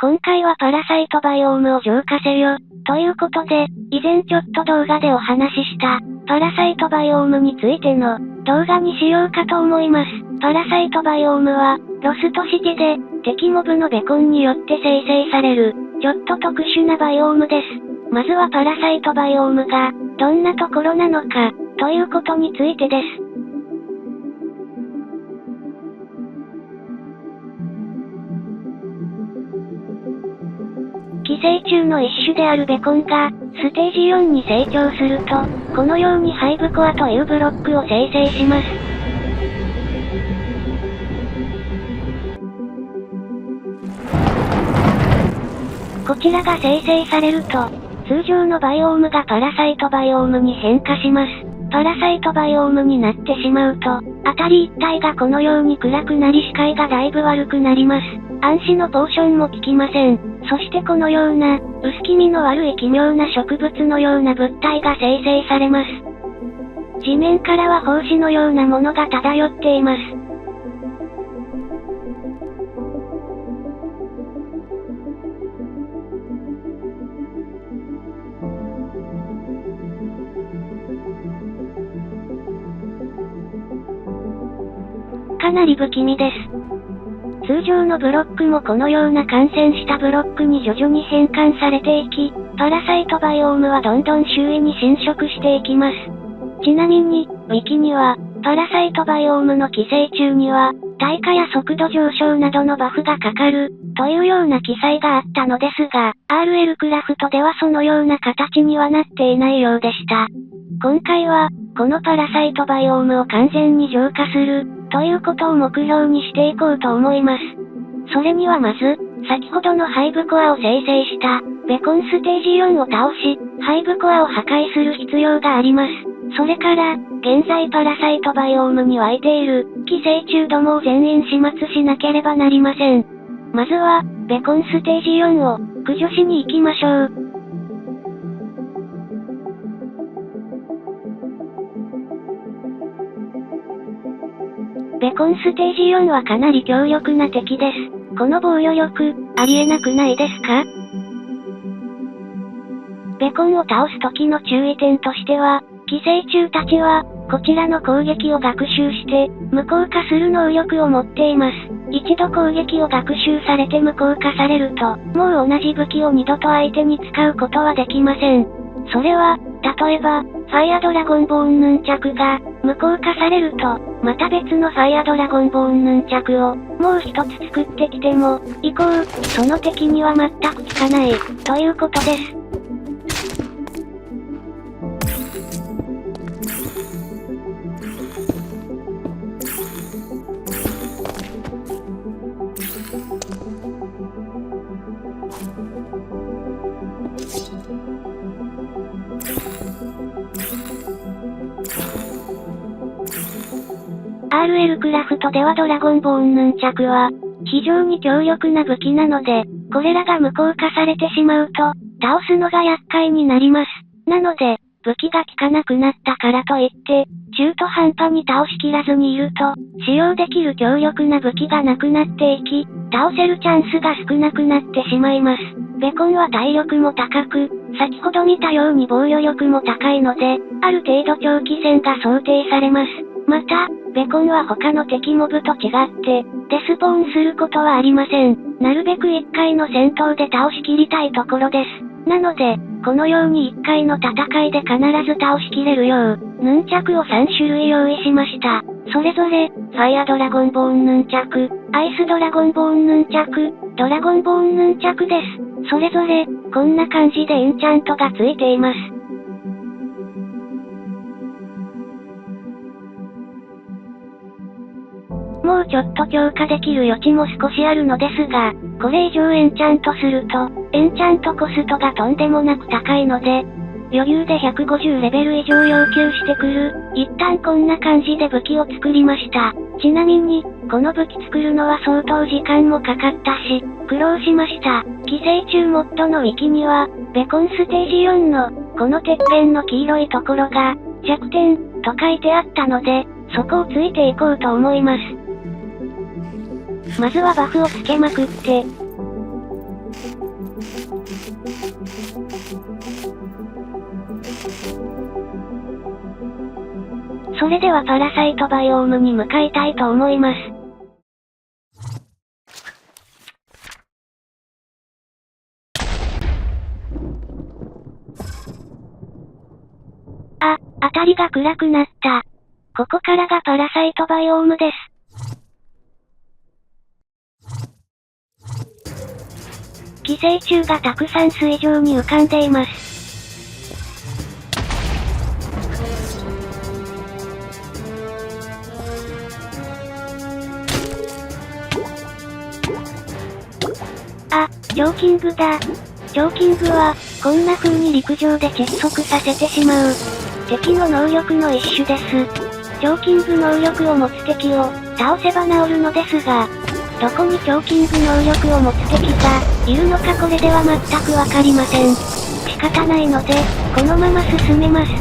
今回はパラサイトバイオームを浄化せよ、ということで、以前ちょっと動画でお話しした、パラサイトバイオームについての動画にしようかと思います。パラサイトバイオームは、ロストシティで、敵モブのベコンによって生成される、ちょっと特殊なバイオームです。まずはパラサイトバイオームが、どんなところなのか、ということについてです。寄生虫の一種であるベコンが、ステージ4に成長すると、このようにハイブコアというブロックを生成します。こちらが生成されると、通常のバイオームがパラサイトバイオームに変化します。パラサイトバイオームになってしまうと、辺り一帯がこのように暗くなり視界がだいぶ悪くなります。暗視のポーションも効きません。そしてこのような、薄気味の悪い奇妙な植物のような物体が生成されます。地面からは胞子のようなものが漂っています。かなり不気味です。通常のブロックもこのような感染したブロックに徐々に変換されていき、パラサイトバイオームはどんどん周囲に侵食していきます。ちなみに、ウィキには、パラサイトバイオームの寄生虫には、耐火や速度上昇などのバフがかかる、というような記載があったのですが、RL クラフトではそのような形にはなっていないようでした。今回は、このパラサイトバイオームを完全に浄化する、ということを目標にしていこうと思います。それにはまず、先ほどのハイブコアを生成した、ベコンステージ4を倒し、ハイブコアを破壊する必要があります。それから、現在パラサイトバイオームに湧いている、寄生虫どもを全員始末しなければなりません。まずは、ベコンステージ4を、駆除しに行きましょう。ベコンステージ4はかなり強力な敵です。この防御力、ありえなくないですか？ベコンを倒す時の注意点としては、寄生虫たちは、こちらの攻撃を学習して、無効化する能力を持っています。一度攻撃を学習されて無効化されると、もう同じ武器を二度と相手に使うことはできません。それは、例えば、ファイアドラゴンボーンヌンチャクが、無効化されると、また別のファイアドラゴンボーンヌンチャクを、もう一つ作ってきても、その敵には全く効かない、ということです。RL クラフトではドラゴンボーンヌンチャクは、非常に強力な武器なので、これらが無効化されてしまうと、倒すのが厄介になります。なので、武器が効かなくなったからといって、中途半端に倒しきらずにいると、使用できる強力な武器がなくなっていき、倒せるチャンスが少なくなってしまいます。ベコンは体力も高く、先ほど見たように防御力も高いので、ある程度長期戦が想定されます。また、ベコンは他の敵モブと違って、デスポーンすることはありません。なるべく1回の戦闘で倒しきりたいところです。なので、このように1回の戦いで必ず倒しきれるよう、ヌンチャクを3種類用意しました。それぞれ、ファイアドラゴンボーンヌンチャク、アイスドラゴンボーンヌンチャク、ドラゴンボーンヌンチャクです。それぞれ、こんな感じでエンチャントがついています。もうちょっと強化できる余地も少しあるのですが、これ以上エンチャントすると、エンチャントコストがとんでもなく高いので、余裕で150レベル以上要求してくる。一旦こんな感じで武器を作りました。ちなみに、この武器作るのは相当時間もかかったし、苦労しました。寄生虫モッドのウィキには、ベコンステージ4の、このてっぺんの黄色いところが、弱点、と書いてあったので、そこをついていこうと思います。まずはバフをつけまくって、それではパラサイトバイオームに向かいたいと思います。あ、辺りが暗くなった。ここからがパラサイトバイオームです。寄生虫がたくさん水上に浮かんでいます。あ、チョーキングだ。チョーキングは、こんな風に陸上で窒息させてしまう。敵の能力の一種です。チョーキング能力を持つ敵を、倒せば治るのですが、どこにチョーキング能力を持つ敵が、いるのかこれでは全くわかりません。仕方ないので、このまま進めます。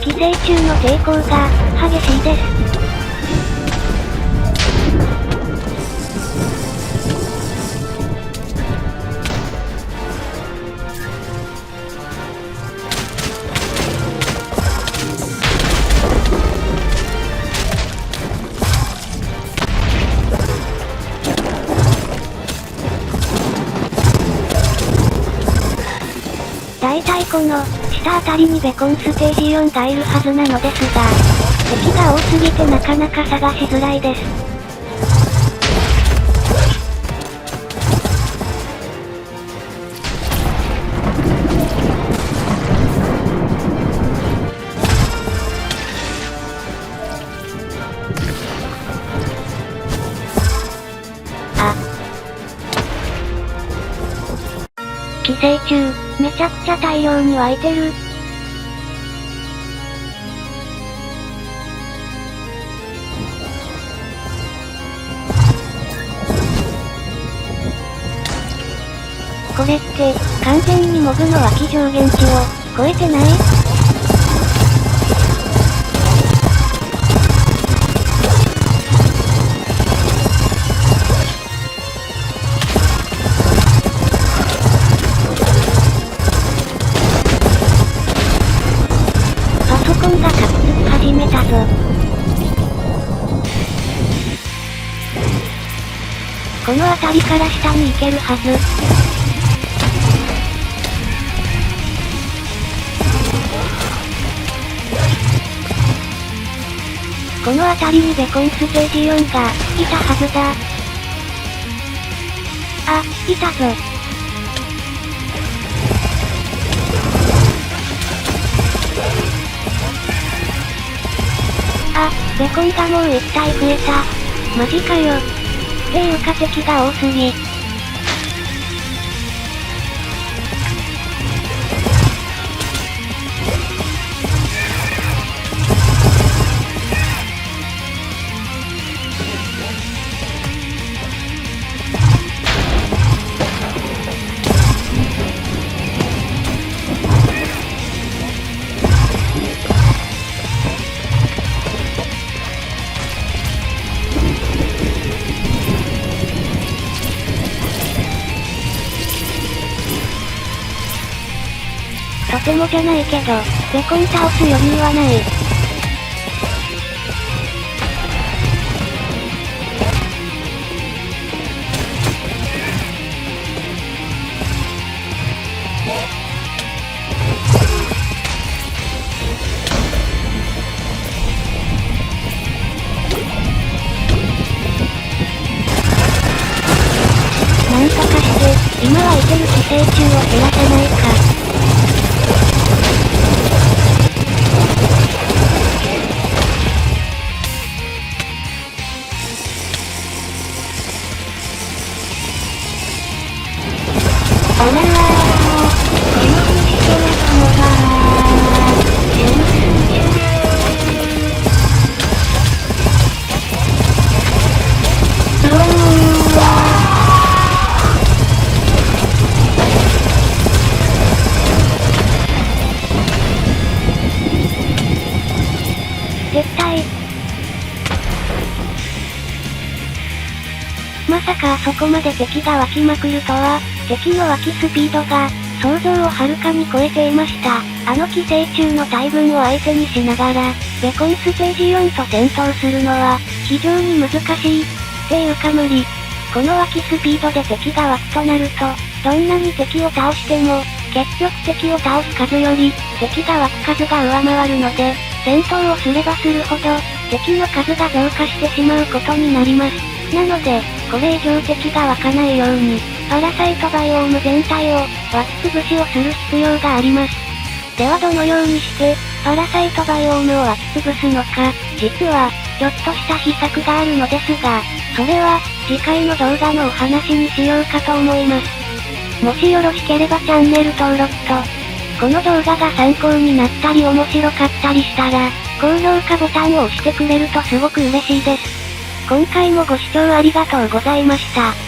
寄生虫の抵抗が、激しいです。大体この、下あたりにベコンステージ4がいるはずなのですが、敵が多すぎてなかなか探しづらいです。あ。寄生虫、めちゃくちゃ大量に湧いてる。これって、完全にモブの脇上限値を、超えてない？パソコンがカクつき始めたぞ。この辺りから下に行けるはず。この辺りにベコンステージ4が、いたはずだ。あ、いたぞ。あ、ベコンがもう1体増えた。マジかよ。っていうか敵が多すぎ。とてもじゃないけど、ベコン倒す余裕はない。なんとかして、今湧いてる寄生虫を減らせないか。あららー、手抜きしてるのが、まさかあそこまで敵が湧きまくるとは、敵の湧きスピードが、想像をはるかに超えていました。あの寄生虫の大群を相手にしながら、ベコンステージ4と戦闘するのは、非常に難しい。っていうか無理。この湧きスピードで敵が湧くとなると、どんなに敵を倒しても、結局敵を倒す数より、敵が湧く数が上回るので、戦闘をすればするほど、敵の数が増加してしまうことになります。なので、これ以上敵が湧かないように、パラサイトバイオーム全体を、湧き潰しをする必要があります。ではどのようにして、パラサイトバイオームを湧き潰すのか、実は、ちょっとした秘策があるのですが、それは、次回の動画のお話にしようかと思います。もしよろしければチャンネル登録と、この動画が参考になったり面白かったりしたら、高評価ボタンを押してくれるとすごく嬉しいです。今回もご視聴ありがとうございました。